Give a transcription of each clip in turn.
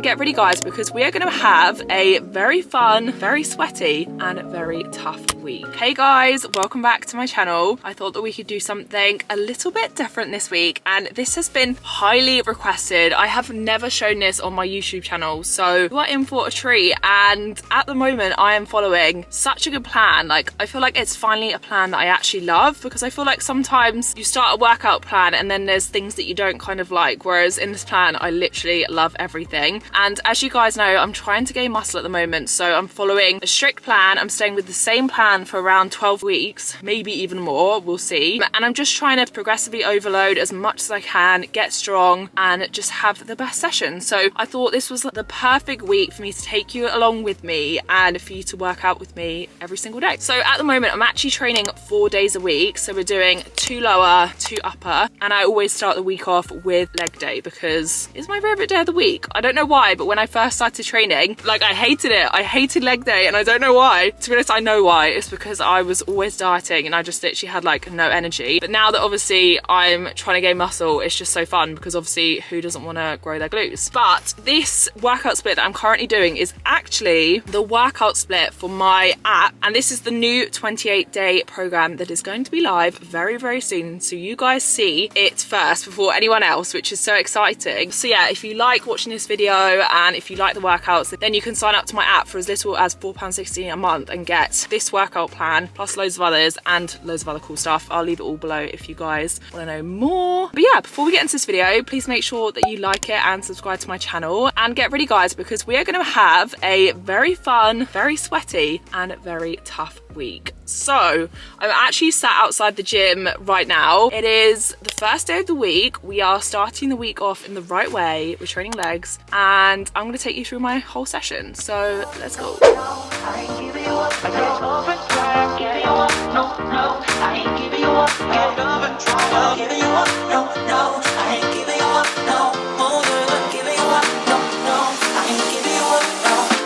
Get ready guys, because we are going to have a very fun, very sweaty and very tough week. Hey guys, welcome back to my channel. I thought that we could do something a little bit different this week, and this has been highly requested. I have never shown this on my YouTube channel, so you are in for a treat. And at the moment I am following such a good plan. Like, I feel like it's finally a plan that I actually love, because I feel like sometimes you start a workout plan and then there's things that you don't kind of like, whereas in this plan I literally love everything. And as you guys know, I'm trying to gain muscle at the moment, so I'm following a strict plan. I'm staying with the same plan for around 12 weeks, maybe even more, we'll see. And I'm just trying to progressively overload as much as I can, get strong and just have the best session. So I thought this was the perfect week for me to take you along with me and for you to work out with me every single day. So at the moment I'm actually training 4 days a week, so we're doing 2 lower, 2 upper, and I always start the week off with leg day because it's my favorite day of the week. I don't know why, but when I first started training, like, I hated it. I hated leg day, and I don't know why. To be honest, I know why. It's because I was always dieting and I just literally had like no energy. But now that obviously I'm trying to gain muscle, it's just so fun, because obviously who doesn't want to grow their glutes? But this workout split that I'm currently doing is actually the workout split for my app, and this is the new 28-day program that is going to be live very, very soon. So you guys see it first before anyone else, which is so exciting. So yeah, if you like watching this video and if you like the workouts, then you can sign up to my app for as little as £4.60 a month and get this workout plan plus loads of others and loads of other cool stuff. I'll leave it all below if you guys want to know more. But yeah, before we get into this video, please make sure that you like it and subscribe to my channel. And get ready guys, because we are going to have a very fun, very sweaty and very tough week. So I'm actually sat outside the gym right now. It is the first day of the week. We are starting the week off in the right way. We're training legs, and I'm going to take you through my whole session. So let's go.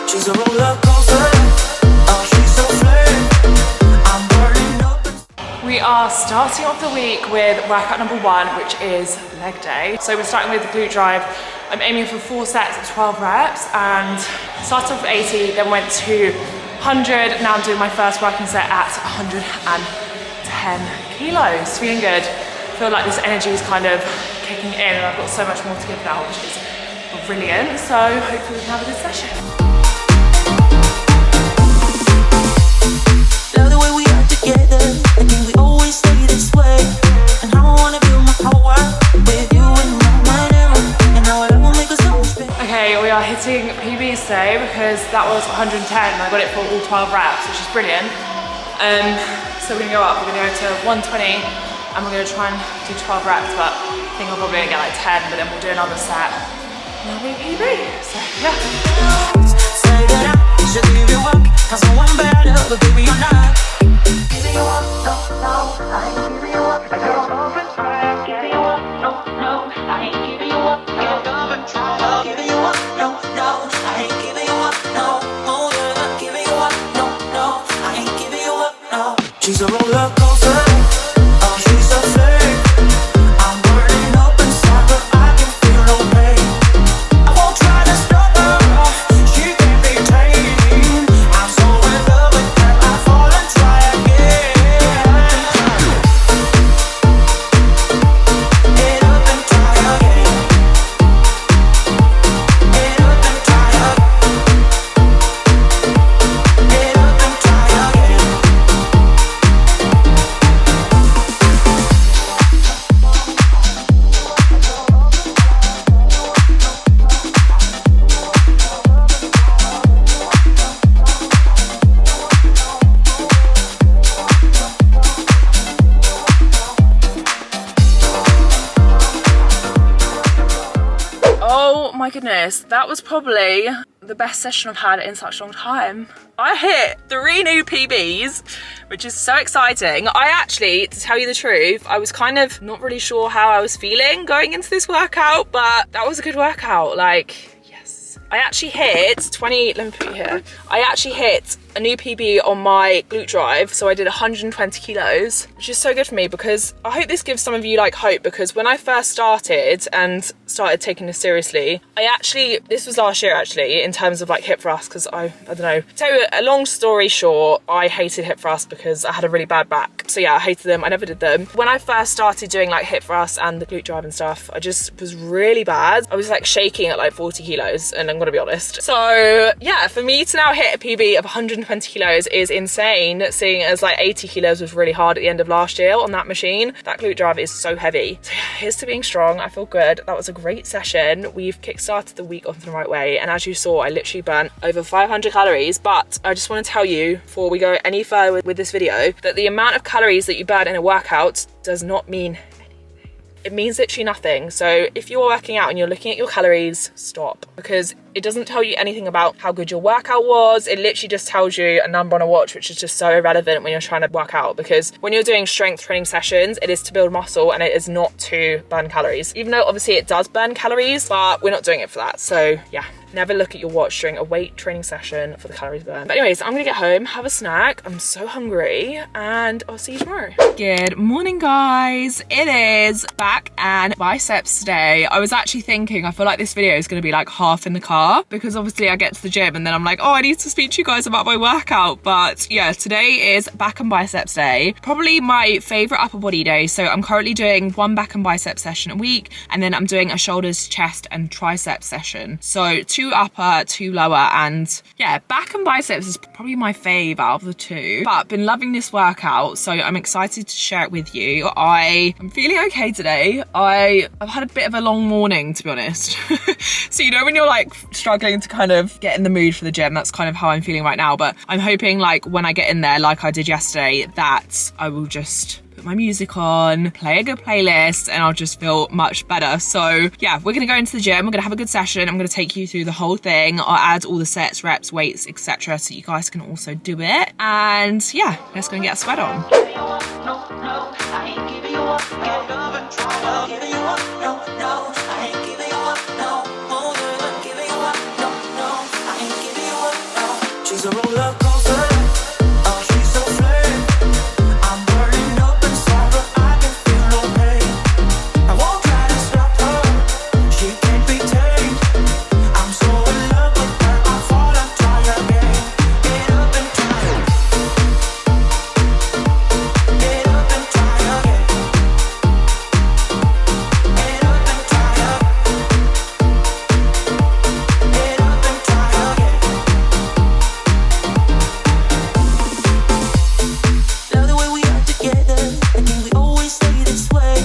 She's a roller coaster. We are starting off the week with workout number 1, which is leg day. So we're starting with the glute drive. I'm aiming for 4 sets of 12 reps, and started off with 80, then went to 100. Now I'm doing my first working set at 110 kilos. Feeling good. Feel like this energy is kind of kicking in, and I've got so much more to give now, which is brilliant. So hopefully we can have a good session. Love the way we are together. I think we always stay this way. And how I wanna build my whole world with you and my mirror. And how I will make us so much better. Okay, we are hitting PBs today because that was 110 and I got it for all 12 reps, which is brilliant. So we're gonna go up, we're gonna go to 120 and we're gonna try and do 12 reps, but I think I'll probably get like 10, but then we'll do another set. And that'll be PB, so yeah. Say that I should give you up, cause I want better, but baby you're not. Giving you up, no, no, I ain't giving you up. I don't love and try, giving you up, no, no, I ain't giving you up. I don't love and try, giving you up, no, no, I ain't giving you up, no, oh yeah, giving you up, no, no, I ain't giving you up, no. She's a roller coaster, oh she's a flame. I'm burning up inside, but I can feel no pain. I won't try to stop her, she can't be tamed. I'm so in love with her, I fall and try again. Get up and try again. Get up and try again. Get up and try again. Oh my goodness, that was probably the best session I've had in such a long time. I hit 3 new PBs, which is so exciting. I actually, to tell you the truth, I was kind of not really sure how I was feeling going into this workout, but that was a good workout. Like, yes. I actually hit 20, let me put you here. I actually hit a new PB on my glute drive, so I did 120 kilos, which is so good for me because I hope this gives some of you like hope, because when I first started and started taking this seriously, this was last year actually, in terms of like hip thrusts, because I don't know. So a long story short, I hated hip thrusts because I had a really bad back. So yeah, I hated them, I never did them. When I first started doing like hip thrusts and the glute drive and stuff, I just was really bad. I was like shaking at like 40 kilos, and I'm gonna be honest. So yeah, for me to now hit a PB of 120 kilos is insane, seeing as like 80 kilos was really hard at the end of last year on that machine. That glute drive is so heavy. So yeah, here's to being strong. I feel good. That was a great session. We've kickstarted the week off in the right way, and as you saw, I literally burnt over 500 calories. But I just want to tell you, before we go any further with this video, that the amount of calories that you burn in a workout does not mean, it means literally nothing. So if you're working out and you're looking at your calories, stop, because it doesn't tell you anything about how good your workout was. It literally just tells you a number on a watch, which is just so irrelevant when you're trying to work out, because when you're doing strength training sessions, it is to build muscle and it is not to burn calories, even though obviously it does burn calories, but we're not doing it for that. So yeah, never look at your watch during a weight training session for the calories burned. But anyways, I'm gonna get home, have a snack. I'm so hungry, and I'll see you tomorrow. Good morning, guys. It is back and biceps day. I was actually thinking, I feel like this video is gonna be like half in the car, because obviously I get to the gym and then I'm like, oh, I need to speak to you guys about my workout. But yeah, today is back and biceps day. Probably my favorite upper body day. So I'm currently doing one back and bicep session a week, and then I'm doing a shoulders, chest and tricep session. So 2 upper, 2 lower, and yeah, back and biceps is probably my fave out of the 2. But been loving this workout, so I'm excited to share it with you. I'm feeling okay today. I've had a bit of a long morning, to be honest. So you know when you're like struggling to kind of get in the mood for the gym, that's kind of how I'm feeling right now. But I'm hoping like when I get in there, like I did yesterday, that I will just put my music on, play a good playlist, and I'll just feel much better. So yeah, we're gonna go into the gym, we're gonna have a good session. I'm gonna take you through the whole thing. I'll add all the sets, reps, weights, etc., so you guys can also do it. And yeah, let's go and get a sweat on. She's a roller coaster. Oh, she's so flame. I'm burning up inside, but I can feel no pain. I won't try to stop her. She can't be tamed. I'm so in love with her. I fall and try again. Get up and try. Get up and try again. Get up and try again. Get up and try again. Love the way we are together. I think we always stay this way.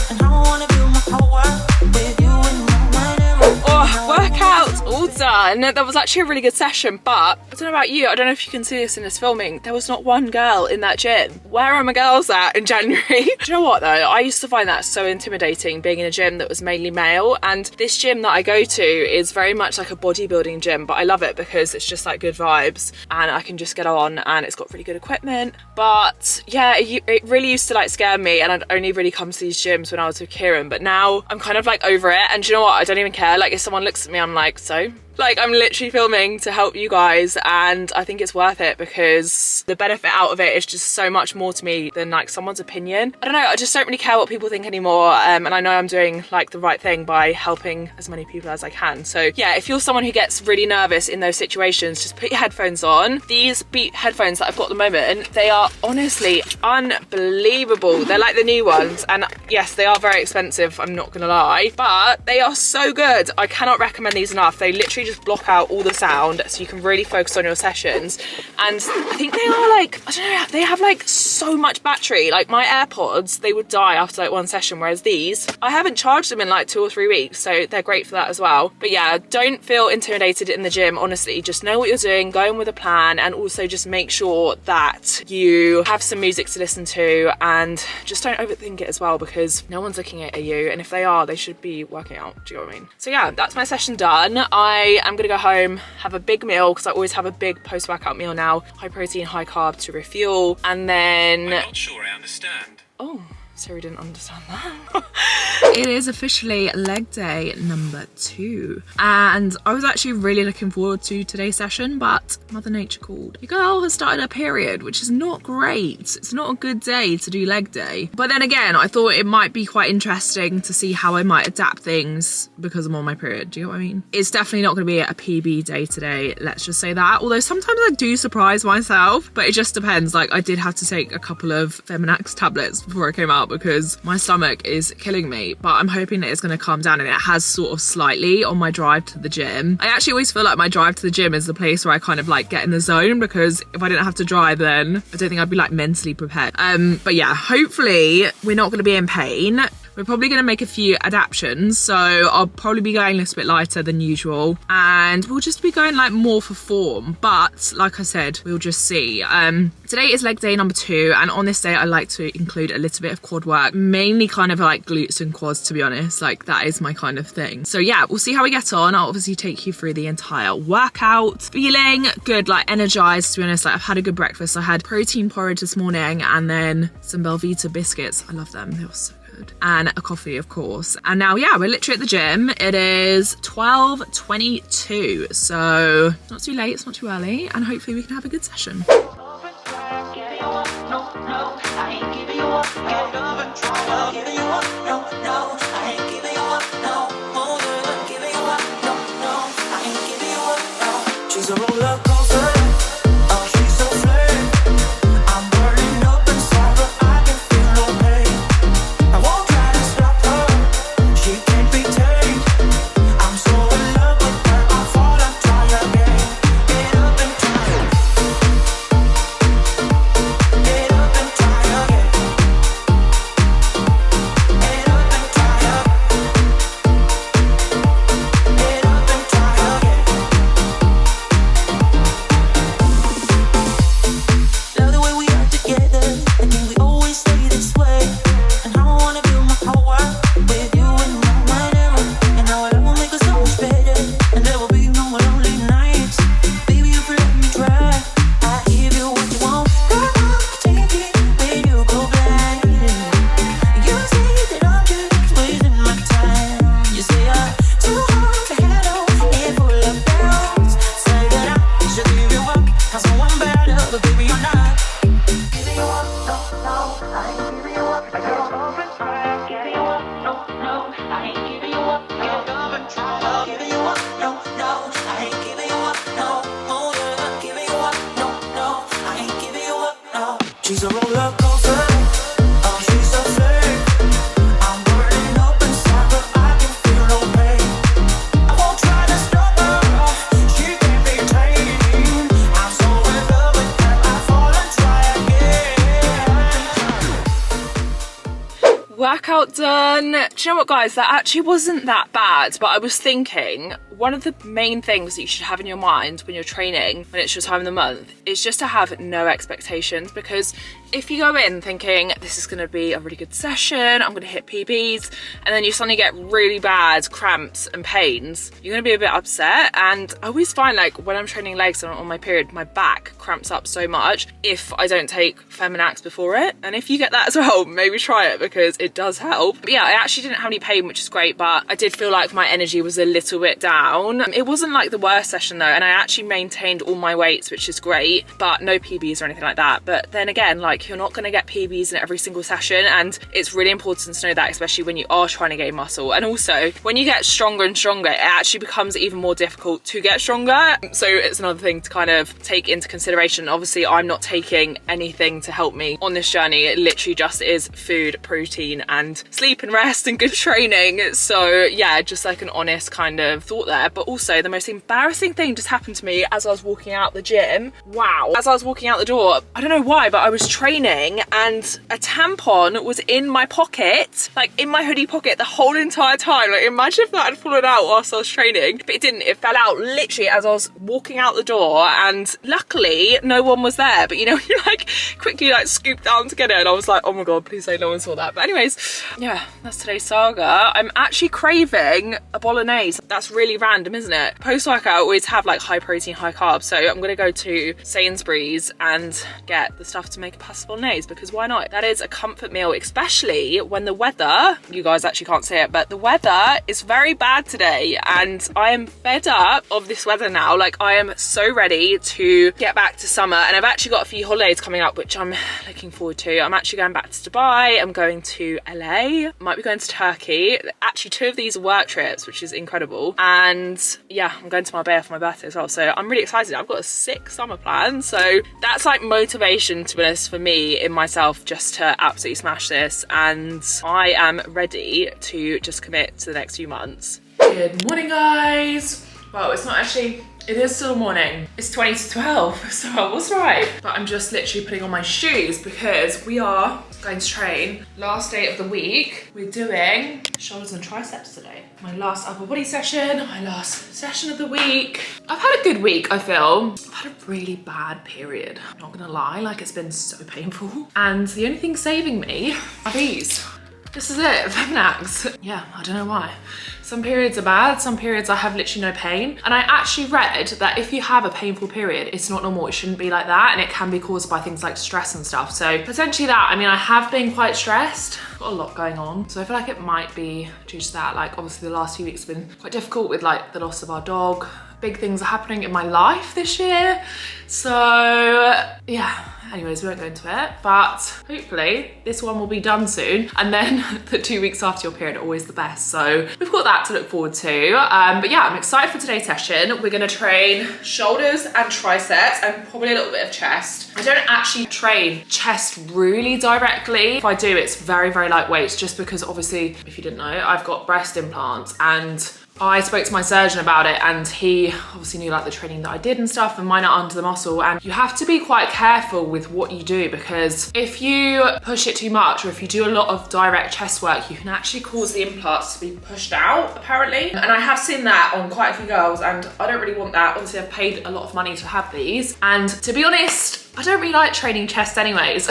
And I wanna build my whole world with you and my name. Oh, workout all done. That was actually a really good session, but I don't know about you, I don't know if you can see this in this filming, there was not one girl in that gym. Where are my girls at in January? Do you know what though, I used to find that so intimidating, being in a gym that was mainly male, and this gym that I go to is very much like a bodybuilding gym, but I love it because it's just like good vibes and I can just get on, and it's got really good equipment. But yeah, it really used to like scare me, and I'd only really come to these gyms when I was with Kieran, but now I'm kind of like over it. And do you know what, I don't even care. Like if someone looks at me, I'm like, so? Like I'm literally filming to help you guys, and I think it's worth it because the benefit out of it is just so much more to me than like someone's opinion. I don't know, I just don't really care what people think anymore, and I know I'm doing like the right thing by helping as many people as I can. So yeah, if you're someone who gets really nervous in those situations, just put your headphones on. These Beat headphones that I've got at the moment, they are honestly unbelievable. They're like the new ones, and yes, they are very expensive, I'm not gonna lie, but they are so good. I cannot recommend these enough. They literally just block out all the sound so you can really focus on your sessions. And I think they are like, I don't know, they have like so much battery. Like my AirPods, they would die after like one session, whereas these, I haven't charged them in like 2 or 3 weeks, so they're great for that as well. But yeah, don't feel intimidated in the gym, honestly. Just know what you're doing, go in with a plan, and also just make sure that you have some music to listen to, and just don't overthink it as well, because no one's looking at you, and if they are, they should be working out. Do you know what I mean? So yeah, that's my session done. I am gonna go home, have a big meal, because I always have a big post-workout meal now, high protein, high carb to refuel, and then... I'm not sure I understand. Oh, Sorry, didn't understand that. It is officially leg day number 2. And I was actually really looking forward to today's session, but Mother Nature called. Your girl has started her period, which is not great. It's not a good day to do leg day. But then again, I thought it might be quite interesting to see how I might adapt things because I'm on my period. Do you know what I mean? It's definitely not going to be a PB day today. Let's just say that. Although sometimes I do surprise myself, but it just depends. Like I did have to take a couple of Feminax tablets before I came out because my stomach is killing me. But I'm hoping that it's going to calm down, and it has sort of slightly on my drive to the gym. I actually always feel like my drive to the gym is the place where I kind of like get in the zone, because if I didn't have to drive, then I don't think I'd be like mentally prepared. But yeah, hopefully we're not going to be in pain. We're probably going to make a few adaptations, so I'll probably be going a little bit lighter than usual, and we'll just be going like more for form. But like I said, we'll just see. Today is leg day number 2, and on this day I like to include a little bit of quad work, mainly kind of like glutes and quads, to be honest. Like that is my kind of thing. So yeah, we'll see how we get on. I'll obviously take you through the entire workout. Feeling good, like energized, to be honest. Like I've had a good breakfast. I had protein porridge this morning and then some Belvita biscuits. I love them, they were so good. And a coffee, of course. And now, yeah, we're literally at the gym. It is 12:22, so not too late, it's not too early, and hopefully we can have a good session. She's a roller coaster. Oh, she's so flame. I'm burning up inside, but I can feel no pain. I won't try to stop her. She can't be tamed. I'm so in love with her. I fall and try again. Get up and try. Get up and try again. Get up and try again. Get up and try again. Love the way we are together. I think we always stay this way. And I wanna build my whole world with you and no one ever. And now it will make us so much better. And there will be no more lonely nights. Baby, if you let me try, I give you what you want. Girl, I'll take it when you go blind. You say that I'm just wasting my time. You say I'm too hard to handle and full of doubts. Say that I should give you up, 'cause I'm one better, but baby, you're not. Giving you up, no, no, I ain't giving you up. I got love and try. Giving you up, no, no, I ain't giving you up. I got love and try. Giving you up, no, no, I ain't giving you up, no. Oh yeah, giving you up, no, no, I ain't giving you up, no. She's a roller coaster. Oh, she's a flame. I'm burning up inside, but I can feel no pain. I won't try to stop her. She can't be tamed. I'm so in love with her. I fall and try again. Workout done. Do you know what, guys? That actually wasn't that bad, but I was thinking one of the main things that you should have in your mind when you're training, when it's your time of the month, is just to have no expectations. Because if you go in thinking this is going to be a really good session, I'm going to hit PBs, and then you suddenly get really bad cramps and pains, you're going to be a bit upset. And I always find, like, when I'm training legs and I'm on my period, my back cramps up so much if I don't take Feminax before it. And if you get that as well, maybe try it, because it does help. But yeah, I actually didn't have any pain, which is great, but I did feel like my energy was a little bit down. It wasn't like the worst session though, and I actually maintained all my weights, which is great, but no PBs or anything like that. But then again, like, you're not going to get PBs in every single session, and it's really important to know that, especially when you are trying to gain muscle. And also, when you get stronger and stronger, it actually becomes even more difficult to get stronger. So it's another thing to kind of take into consideration. Obviously, I'm not taking anything to help me on this journey. It literally just is food, protein, and sleep and rest and good training. So yeah, just like an honest kind of thought there. But also, the most embarrassing thing just happened to me as I was walking out the gym. Wow. As I was walking out the door, I don't know why, but I was training and a tampon was in my pocket, like in my hoodie pocket the whole entire time. Like, imagine if that had fallen out whilst I was training. But it didn't. It fell out literally as I was walking out the door, and luckily no one was there. But you know, you like quickly like scoop down to get it, and I was like, oh my god, please say no one saw that. But anyways, yeah, that's today's saga. I'm actually craving a bolognese. That's really random, isn't it? Post-workout I always have like high protein, high carbs, so I'm gonna go to Sainsbury's and get the stuff to make a pasta sauce bolognese, because why not? That is a comfort meal, especially when the weather, you guys actually can't see it, but the weather is very bad today, and I am fed up of this weather now. Like, I am so ready to get back to summer, and I've actually got a few holidays coming up which I'm looking forward to. I'm actually going back to Dubai, I'm going to LA, might be going to Turkey. Actually, 2 of these are work trips, which is incredible. And yeah, I'm going to Marbella for my birthday as well, so I'm really excited. I've got a sick summer plan, so that's like motivation, to be honest, for me in myself, just to absolutely smash this, and I am ready to just commit to the next few months. Good morning, guys. Well, it's not actually, it is still morning. It's 20 to 12, so I was right. But I'm just literally putting on my shoes because we are going to train. Last day of the week, we're doing shoulders and triceps today. My last upper body session, my last session of the week. I've had a good week, I feel. I've had a really bad period, I'm not gonna lie, like it's been so painful. And the only thing saving me are these. This is it, Feminax. Yeah, I don't know why. Some periods are bad, some periods I have literally no pain. And I actually read that if you have a painful period, it's not normal, it shouldn't be like that, and it can be caused by things like stress and stuff. So potentially that, I mean, I have been quite stressed, got a lot going on. So I feel like it might be due to that. Like, obviously the last few weeks have been quite difficult with like the loss of our dog. Big things are happening in my life this year. So yeah, anyways, we won't go into it, but hopefully this one will be done soon. And then the 2 weeks after your period are always the best. So we've got that to look forward to. But yeah, I'm excited for today's session. We're gonna train shoulders and triceps and probably a little bit of chest. I don't actually train chest really directly. If I do, it's very, very light weights, just because obviously, if you didn't know, I've got breast implants, and I spoke to my surgeon about it, and he obviously knew like the training that I did and stuff, and mine are under the muscle, and you have to be quite careful with what you do, because if you push it too much, or if you do a lot of direct chest work, you can actually cause the implants to be pushed out, apparently. And I have seen that on quite a few girls, and I don't really want that. Obviously, I've paid a lot of money to have these, and to be honest, I don't really like training chest anyways.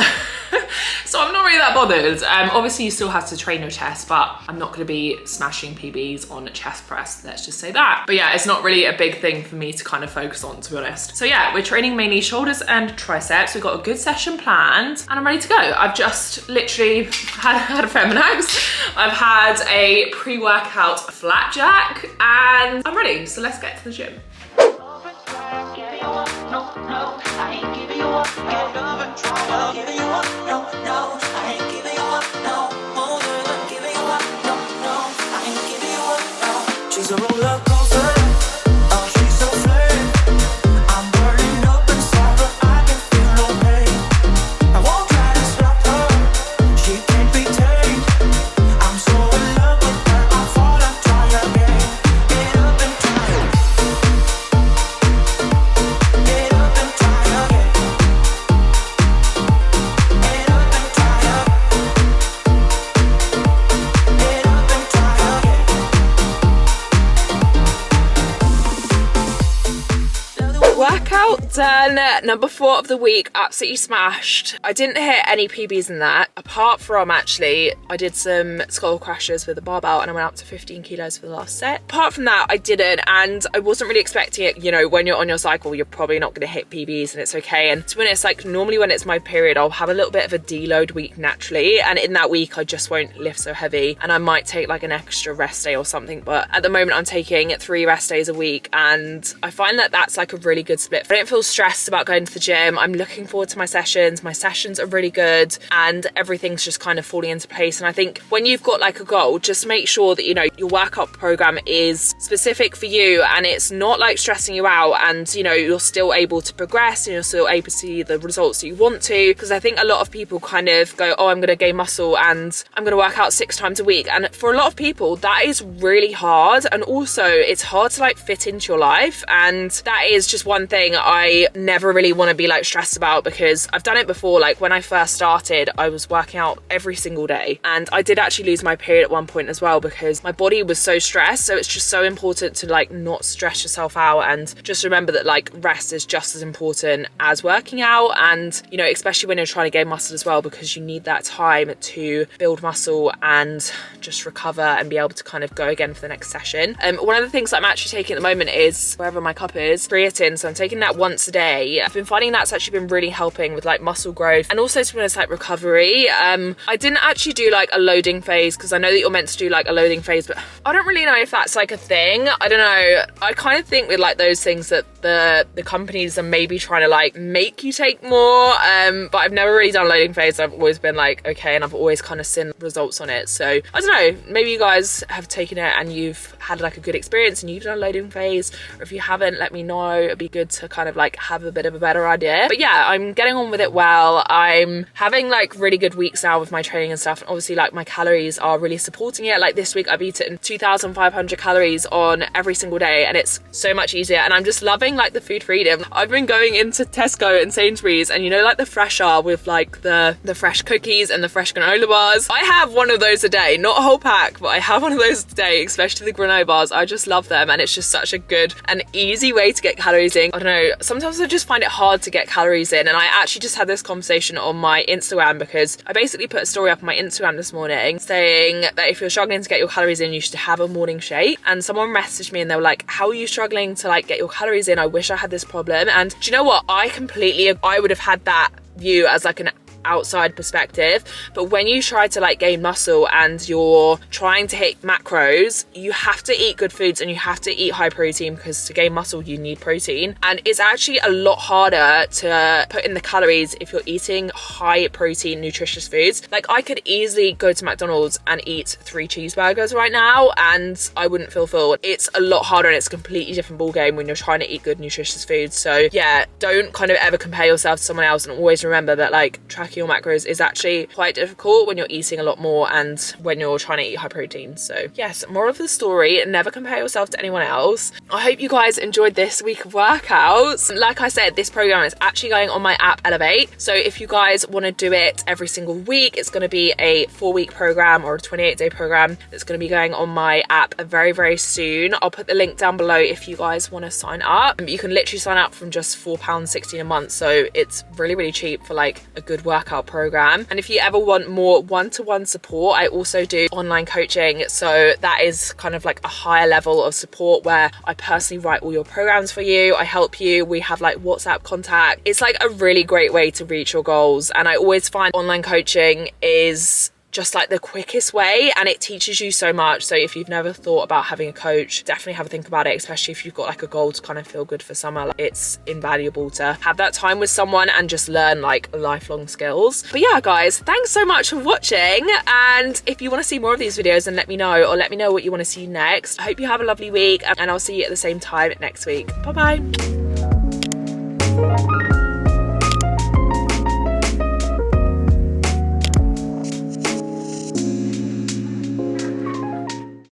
So I'm not really that bothered. Obviously you still have to train your chest, but I'm not gonna be smashing PBs on chest press, let's just say that. But yeah, it's not really a big thing for me to kind of focus on, to be honest. So yeah, we're training mainly shoulders and triceps. We've got a good session planned, and I'm ready to go. I've just literally had a Feminax. I've had a pre-workout flat jack, and I'm ready. So let's get to the gym. She's a roller coaster. Oh, she's so flame. I'm burning up inside, but I can feel no pain. I won't try to stop her. She can't be tamed. I'm so in love with her. I fall and try again. Get up and try. Get up and try again. Get up and try again. Get up and try again. Workout done, number 4 of the week, absolutely smashed. I didn't hit any PBs in that, apart from actually, I did some skull crushes with a barbell and I went up to 15 kilos for the last set. Apart from that, I didn't, and I wasn't really expecting it. You know, when you're on your cycle, you're probably not gonna hit PBs, and it's okay. And to be honest, like normally when it's my period, I'll have a little bit of a deload week naturally, and in that week, I just won't lift so heavy, and I might take like an extra rest day or something. But at the moment, I'm taking 3 rest days a week, and I find that that's like a really good split. I don't feel stressed about going to the gym. I'm looking forward to my sessions. My sessions are really good, and everything's just kind of falling into place. And I think when you've got like a goal, just make sure that, you know, your workout program is specific for you, and it's not like stressing you out, and you know, you're still able to progress and you're still able to see the results that you want to. Because I think a lot of people kind of go, oh, I'm going to gain muscle and I'm going to work out 6 times a week. And for a lot of people, that is really hard. And also it's hard to like fit into your life. And that is just one thing I never really want to be like stressed about, because I've done it before. Like when I first started, I was working out every single day, and I did actually lose my period at one point as well, because my body was so stressed. So it's just so important to like not stress yourself out, and just remember that like rest is just as important as working out. And you know, especially when you're trying to gain muscle as well, because you need that time to build muscle and just recover and be able to kind of go again for the next session. One of the things that I'm actually taking at the moment is, wherever my cup is, creatine. So I'm taking that once a day. I've been finding that's actually been really helping with like muscle growth and also to be honest, like recovery. I didn't actually do like a loading phase because I know that you're meant to do like a loading phase, but I don't really know if that's like a thing. I don't know. I kind of think with like those things that the companies are maybe trying to like make you take more, but I've never really done a loading phase. I've always been like, okay, and I've always kind of seen results on it. So I don't know, maybe you guys have taken it and you've had like a good experience and you've done a loading phase, or if you haven't, let me know. It'd be good to kind of like have a bit of a better idea. But yeah, I'm getting on with it well. I'm having like really good weeks now with my training and stuff, and obviously like my calories are really supporting it. Like this week I've eaten 2,500 calories on every single day, and it's so much easier, and I'm just loving like the food freedom. I've been going into Tesco and Sainsbury's, and you know, like the fresh are with like the fresh cookies and the fresh granola bars. I have one of those a day, not a whole pack, but I have one of those a day, especially the granola bars. I just love them, and it's just such a good and easy way to get calories in. I don't know, sometimes I just find it hard to get calories in, and I actually just had this conversation on my Instagram because I basically put a story up on my Instagram this morning saying that if you're struggling to get your calories in, you should have a morning shake. And someone messaged me and they were like, how are you struggling to like get your calories in? I wish I had this problem. And do you know what? I would have had that view as like an outside perspective, but when you try to like gain muscle and you're trying to hit macros, you have to eat good foods and you have to eat high protein, because to gain muscle you need protein, and it's actually a lot harder to put in the calories if you're eating high protein nutritious foods. Like I could easily go to McDonald's and eat 3 cheeseburgers right now and I wouldn't feel full. It's a lot harder and it's a completely different ball game when you're trying to eat good nutritious foods. So yeah, don't kind of ever compare yourself to someone else, and always remember that like tracking your macros is actually quite difficult when you're eating a lot more and when you're trying to eat high protein. So yes, moral of the story, never compare yourself to anyone else. I hope you guys enjoyed this week of workouts. Like I said, this program is actually going on my app ELL-EVATE, so if you guys want to do it every single week, it's going to be a 4-week program or a 28-day program that's going to be going on my app very, very soon. I'll put the link down below if you guys want to sign up. You can literally sign up from just £4.16 a month, so it's really, really cheap for like a good workout program. And if you ever want more one-to-one support, I also do online coaching, so that is kind of like a higher level of support where I personally write all your programs for you. I help you. We have like WhatsApp contact. It's like a really great way to reach your goals, and I always find online coaching is just like the quickest way, and it teaches you so much. So if you've never thought about having a coach, definitely have a think about it, especially if you've got like a goal to kind of feel good for summer. Like, it's invaluable to have that time with someone and just learn like lifelong skills. But yeah guys, thanks so much for watching, and if you want to see more of these videos, then let me know, or let me know what you want to see next. I hope you have a lovely week, and I'll see you at the same time next week. Bye bye.